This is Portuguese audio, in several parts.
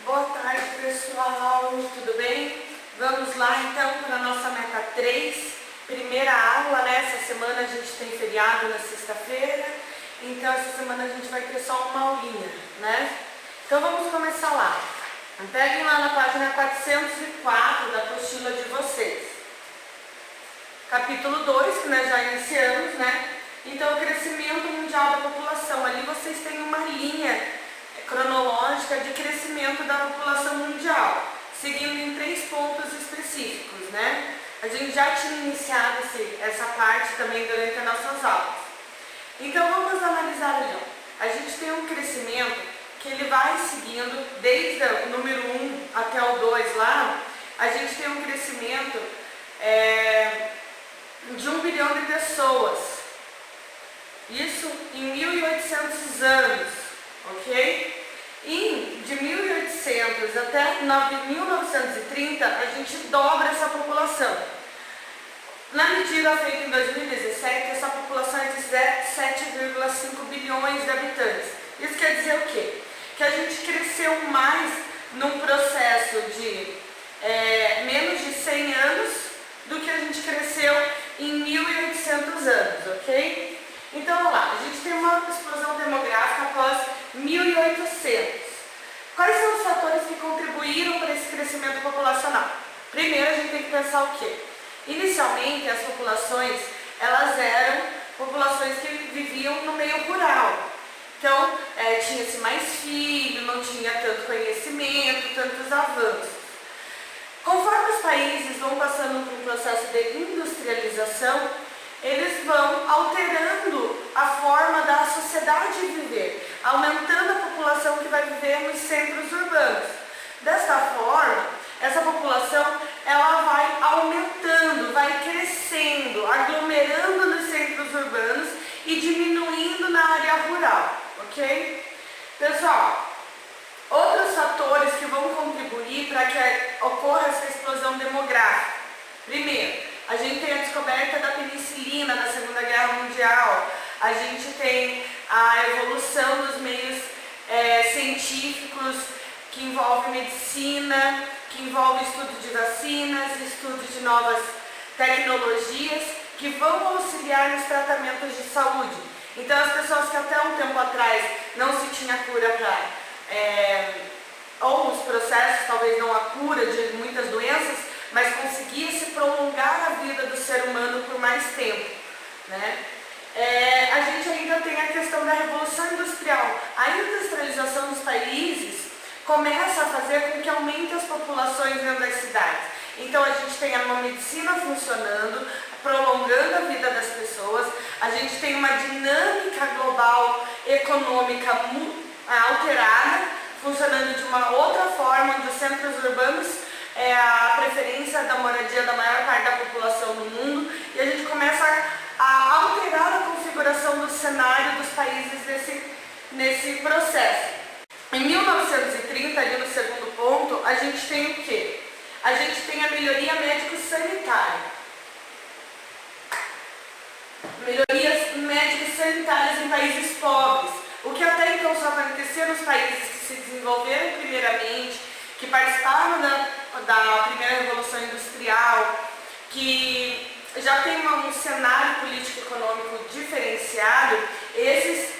Boa tarde, pessoal, tudo bem? Vamos lá então para a nossa meta 3, primeira aula, né? Essa semana a gente tem feriado na sexta-feira, então essa semana a gente vai ter só uma aulinha, né? Então vamos começar lá. Peguem lá na página 404 da apostila de vocês. Capítulo 2, que nós já iniciamos, né? Então, o crescimento mundial da população. Ali vocês têm uma linha cronológica de crescimento da população mundial, seguindo em 3 pontos específicos, né? A gente já tinha iniciado essa parte também durante as nossas aulas. Então, vamos analisar ali. A gente tem um crescimento que ele vai seguindo, desde o número 1 até o 2 lá, a gente tem um crescimento de 1 bilhão de pessoas. Isso em 1.800 anos, ok? De 1800 até 1930, a gente dobra essa população. Na medida feita em 2017, essa população é de 7,5 bilhões de habitantes. Isso quer dizer o quê? Que a gente cresceu mais num processo de menos de 100 anos do que a gente cresceu em 1.800 anos, ok? Então, vamos lá, a gente tem uma explosão demográfica após 1800. Quais são os fatores que contribuíram para esse crescimento populacional? Primeiro, a gente tem que pensar o quê? Inicialmente, as populações, elas eram populações que viviam no meio rural. Então, tinha-se mais filhos, não tinha tanto conhecimento, tantos avanços. Conforme os países vão passando por um processo de industrialização, eles vão alterando a forma da sociedade viver, aumentando a população que vai viver nos centros urbanos. Desta forma, essa população ela vai aumentando, vai crescendo, aglomerando nos centros urbanos e diminuindo na área rural, ok? Pessoal, outros fatores que vão contribuir para que ocorra essa explosão demográfica. Primeiro, a gente tem a descoberta da penicilina na Segunda Guerra Mundial, a gente tem a evolução dos meios científicos que envolve medicina, que envolve estudo de vacinas, estudo de novas tecnologias que vão auxiliar nos tratamentos de saúde. Então, as pessoas que até um tempo atrás não se tinha cura para, ou os processos, talvez não a cura de muitas doenças, mas conseguia-se prolongar a vida do ser humano por mais tempo, né? A gente ainda tem a questão da Revolução Industrial. A industrialização dos países começa a fazer com que aumente as populações dentro das cidades. Então, a gente tem uma medicina funcionando, prolongando a vida das pessoas, a gente tem uma dinâmica global econômica alterada, funcionando de uma outra forma, onde os centros urbanos é a preferência da moradia da maior parte da população do mundo, e a gente começa a alterar a configuração do cenário dos países nesse processo. Em 1930, ali no segundo ponto, a gente tem o quê? A gente tem a melhoria médico-sanitária. Melhorias médico-sanitárias em países pobres, o que até então só acontecia nos países que se desenvolveram primeiramente, que participaram da primeira revolução industrial, que já tem um cenário político-econômico diferenciado. Esses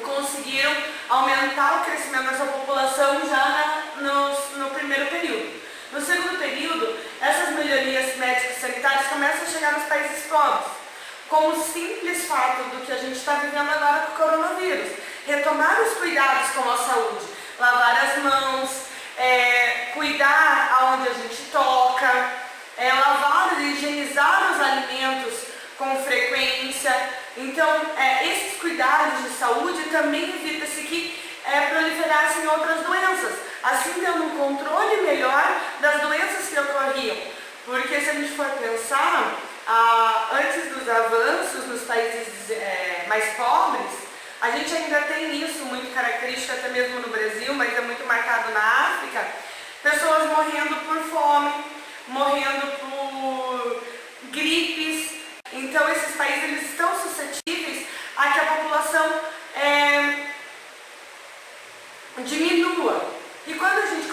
conseguiram aumentar o crescimento da sua população já no primeiro período. No segundo período, essas melhorias médico-sanitárias começam a chegar nos países pobres, com o simples fato do que a gente está vivendo agora com o coronavírus. Retomar os cuidados com a saúde, lavar as mãos, cuidar aonde a gente toca, lavar e higienizar os alimentos com frequência. Então, esses cuidados de saúde também evita-se que proliferassem outras doenças, assim tendo um controle melhor das doenças que ocorriam. Porque se a gente for pensar, antes dos avanços nos países mais pobres, a gente ainda tem isso muito característico até mesmo no Brasil, mas é muito marcado na África, pessoas morrendo por fome, morrendo por gripes. Então esses países eles estão suscetíveis a que a população diminua. E quando a gente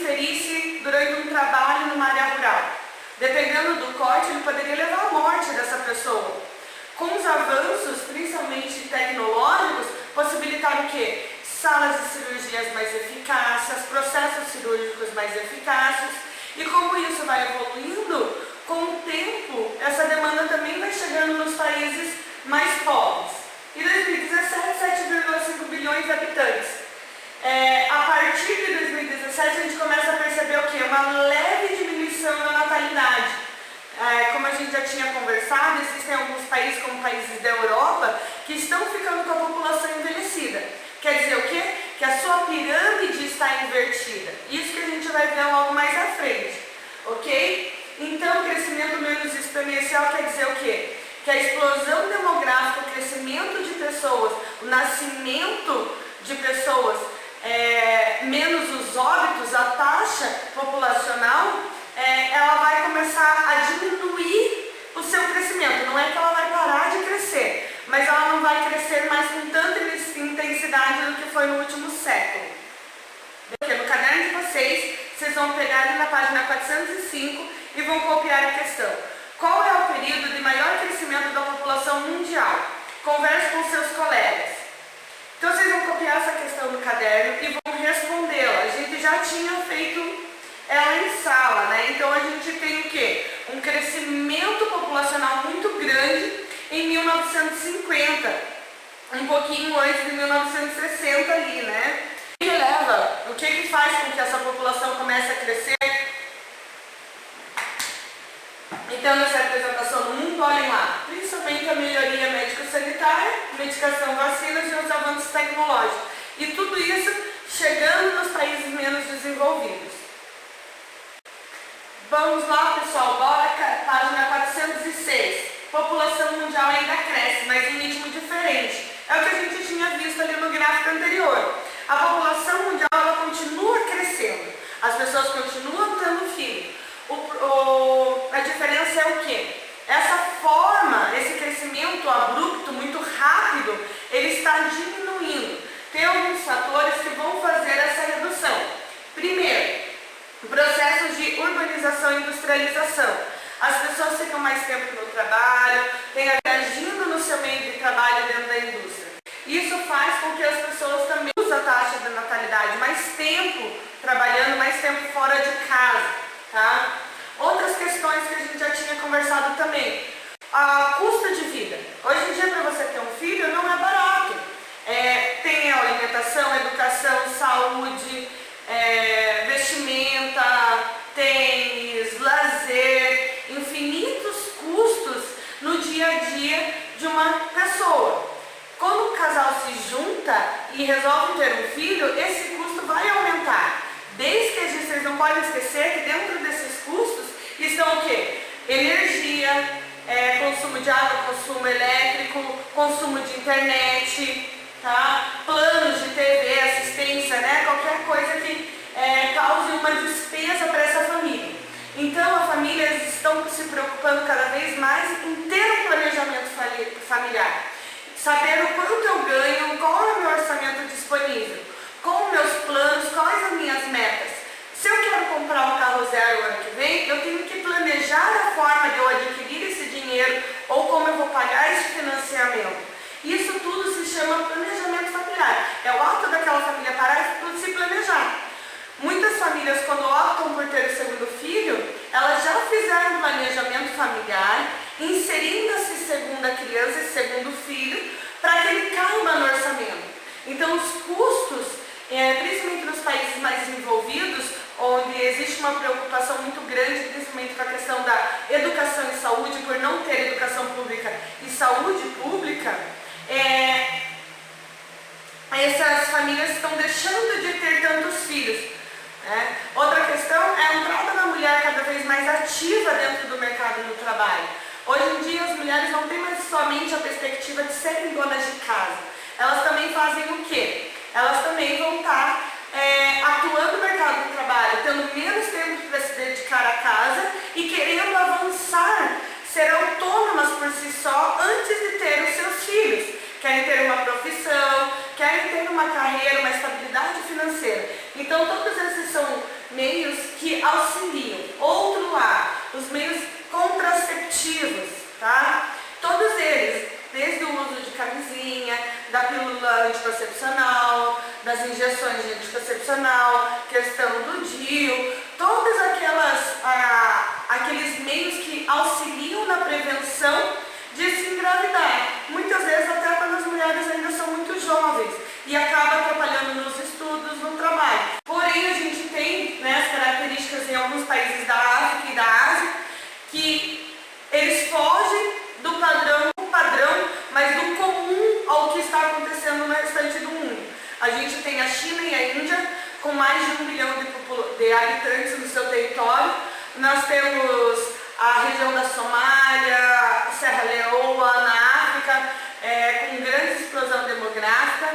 ferisse durante um trabalho numa área rural. Dependendo do corte, ele poderia levar à morte dessa pessoa. Com os avanços, principalmente tecnológicos, possibilitaram o quê? Salas de cirurgias mais eficazes, processos cirúrgicos mais eficazes. E como isso vai evoluindo, com o tempo, essa demanda também vai chegando nos países mais pobres. Em 2017, 7,5 bilhões de habitantes. A partir de 2017, a gente começa a perceber o quê? Uma leve diminuição da natalidade. Como a gente já tinha conversado, existem alguns países, como países da Europa, que estão ficando com a população envelhecida. Quer dizer o quê? Que a sua pirâmide está invertida. Isso que a gente vai ver logo mais à frente. Ok? Então, crescimento menos exponencial quer dizer o quê? Que a explosão demográfica, o crescimento de pessoas, o nascimento de pessoas, menos os óbitos, a taxa populacional, ela vai começar a diminuir o seu crescimento. Não é que ela vai parar de crescer, mas ela não vai crescer mais com tanta intensidade do que foi no último século. Porque no caderno de vocês vão pegar ali na página 405 e vão copiar a questão. Qual é o período de maior crescimento da população mundial? Converse com seus colegas. Então vocês vão copiar essa questão no caderno e vão respondê-la. A gente já tinha feito ela em sala, né? Então a gente tem o quê? Um crescimento populacional muito grande em 1950, um pouquinho antes de 1960 ali, né? O que leva? O que faz com que essa população comece a crescer? Então, nessa apresentação no mundo, olhem lá, principalmente a melhoria médico-sanitária, medicação, vacinas e os avanços tecnológicos. E tudo isso chegando nos países menos desenvolvidos. Vamos lá, pessoal, bora, página 406. População mundial ainda cresce, mas em ritmo diferente. É o que a gente tinha visto ali no gráfico anterior. A população mundial, ela continua crescendo. As pessoas continuam tendo filho. A diferença é o quê? Essa forma, esse crescimento abrupto, muito rápido, ele está diminuindo. Tem alguns fatores que vão fazer essa redução. Primeiro, processos de urbanização e industrialização. As pessoas ficam mais tempo no trabalho, têm agindo no seu meio de trabalho dentro da indústria. Isso faz com que as pessoas também usem a taxa de natalidade, mais tempo trabalhando, mais tempo fora de casa, tá? Outras questões que a gente já tinha conversado também. A custo de vida. Hoje em dia, para você ter um filho, não é barato. Tem alimentação, educação, saúde, vestimenta, tênis, lazer, infinitos custos no dia a dia de uma pessoa. Quando o casal se junta e resolve ter um filho, esse custo vai aumentar. Desde que vocês não podem esquecer que dentro desses custos estão o quê? Energia, consumo de água, consumo elétrico, consumo de internet, tá? Planos de TV, assistência, né? Qualquer coisa que cause uma despesa para essa família. Então, as famílias estão se preocupando cada vez mais em ter um planejamento familiar. Saber o quanto eu ganho, qual é o meu orçamento disponível, quais os meus planos, quais as minhas metas. Se eu quero comprar um carro zero ano que vem, eu tenho que planejar a forma de eu adquirir esse dinheiro ou como eu vou pagar esse financiamento. Isso tudo se chama planejamento familiar. É o ato daquela família parar e se planejar. Muitas famílias, quando optam por ter o segundo filho, elas já fizeram um planejamento familiar, inserindo essa segunda criança, esse segundo filho, para que ele caiba no orçamento. Então, os custos, principalmente nos países mais desenvolvidos, onde existe uma preocupação muito grande, principalmente com a questão da educação e saúde, por não ter educação pública e saúde pública, essas famílias estão deixando de ter tantos filhos. Outra questão é a entrada da mulher cada vez mais ativa dentro do mercado do trabalho. Hoje em dia as mulheres não têm mais somente a perspectiva de serem donas de casa. Elas também fazem o quê? Elas também vão estar atuando no mercado do trabalho, tendo menos tempo para se dedicar à casa e querendo avançar, ser autônomas por si só antes de ter os seus filhos. Querem ter uma profissão, querem ter uma carreira, uma estabilidade financeira. Então todos esses são meios que auxiliam. Outro lá, os meios contraceptivos, tá? Todos eles, desde o uso de camisinha, da pílula anticoncepcional, das injeções de anticoncepcional, questão do DIU, todos aqueles meios que auxiliam na prevenção de se engravidar. Muitas vezes até quando as mulheres ainda são muito jovens e acaba atrapalhando nos estudos, no trabalho. Porém, a gente tem, né, as características em alguns países da África e da Ásia que eles fogem do padrão, mas do comum ao que está acontecendo no restante do mundo. A gente tem a China e a Índia com mais de 1 bilhão de habitantes no seu território. Nós temos a região da Somália, Serra Leoa, na África, com grande explosão demográfica.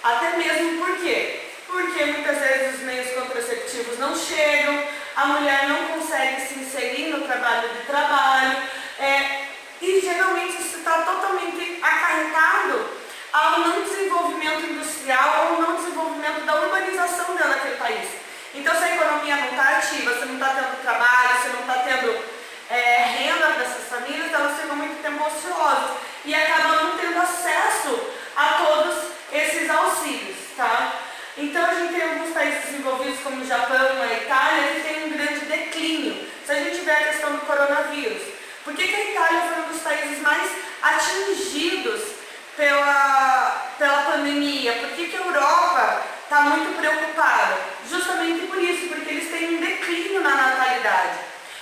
Até mesmo por quê? Porque muitas vezes os meios contraceptivos não chegam, a mulher não consegue se inserir no trabalho, e geralmente isso está totalmente acarretado ao não desenvolvimento industrial ou não desenvolvimento da urbanização dentro daquele país. Então, se a economia não está ativa, você não está tendo trabalho, você não está tendo renda para essas famílias, elas ficam muito tempo ociosas e acabam não tendo acesso a todos esses auxílios, tá? Então, a gente tem alguns países desenvolvidos, como o Japão, a Itália, que tem um grande declínio. Se a gente vê a questão do coronavírus, por que a Itália foi um dos países mais atingidos pela pandemia? Por que a Europa está muito preocupada? Justamente por isso, porque eles têm um declínio na natalidade.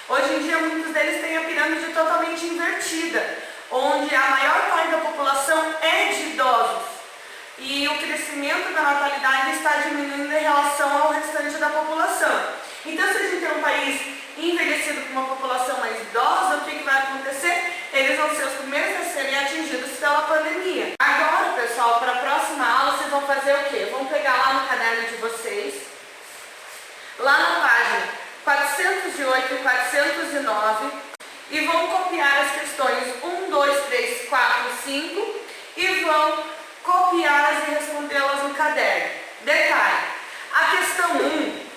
Hoje em dia, muitos deles têm a pirâmide totalmente invertida, onde a maior parte da população é de idosos. E o crescimento da natalidade está diminuindo em relação ao restante da população. Então, se a gente tem um país envelhecido com uma população mais idosa, o que vai acontecer? Eles vão ser os primeiros a serem atingidos pela pandemia. Agora, pessoal, para a próxima aula, vocês vão fazer o quê? Vão pegar lá no caderno de vocês, lá na página 408 e 409, e vão copiar as questões 1, 2, 3, 4, 5 e vão copiá-las e respondê-las no caderno. Detalhe, a questão 1,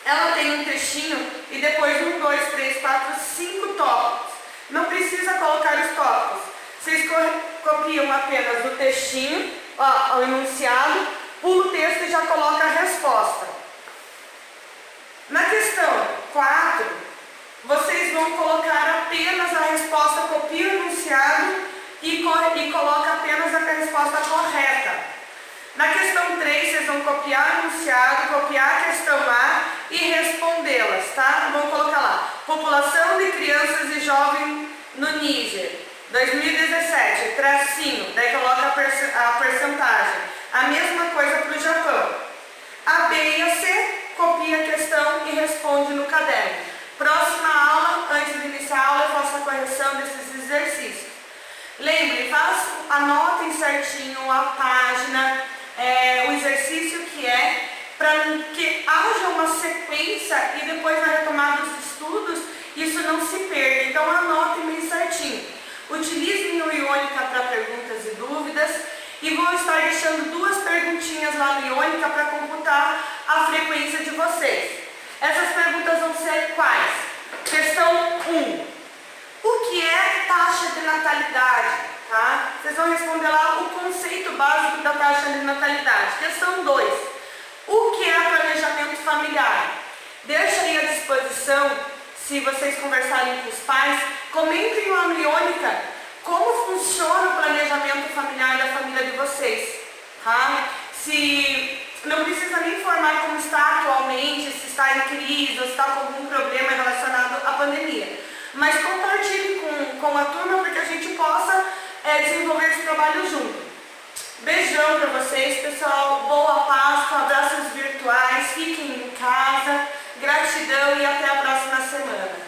ela tem um textinho e depois 1, 2, 3, 4, 5 tópicos. Não precisa colocar os tópicos. Vocês copiam apenas o textinho, o enunciado, pula o texto e já coloca a resposta. Na questão 4, vocês vão colocar apenas a resposta, copia o enunciado e coloca apenas a resposta correta. Na questão 3, vocês vão copiar o enunciado, copiar a questão A e respondê-las, tá? Vão colocar lá, população de crianças e jovens no Níger, 2017, tracinho, daí coloca a percentagem. A mesma coisa para o Japão. A B e a C, copia a questão e responde no caderno. Próxima aula, antes de iniciar a aula, eu faço a correção desses exercícios. Lembre, anotem certinho a página, o exercício que é, para que haja uma sequência e depois na retomada dos estudos, isso não se perca. Então anotem bem certinho. Utilizem o Iônica para perguntas e dúvidas e vou estar deixando 2 perguntinhas lá no Iônica para computar a frequência de vocês. Essas perguntas vão ser quais? Questão 1. O que é taxa de natalidade? Tá? Vocês vão responder lá o conceito básico da taxa de natalidade. Questão 2. O que é planejamento familiar? Deixa aí à disposição, se vocês conversarem com os pais, comentem lá no Iônica como funciona o planejamento familiar da família de vocês. Tá? Se não precisa nem informar como está atualmente, se está em crise ou se está com algum problema relacionado à pandemia. Mas compartilhe com a turma para que a gente possa desenvolver esse trabalho junto. Beijão para vocês, pessoal. Boa Páscoa, abraços virtuais, fiquem em casa, gratidão e até a próxima semana.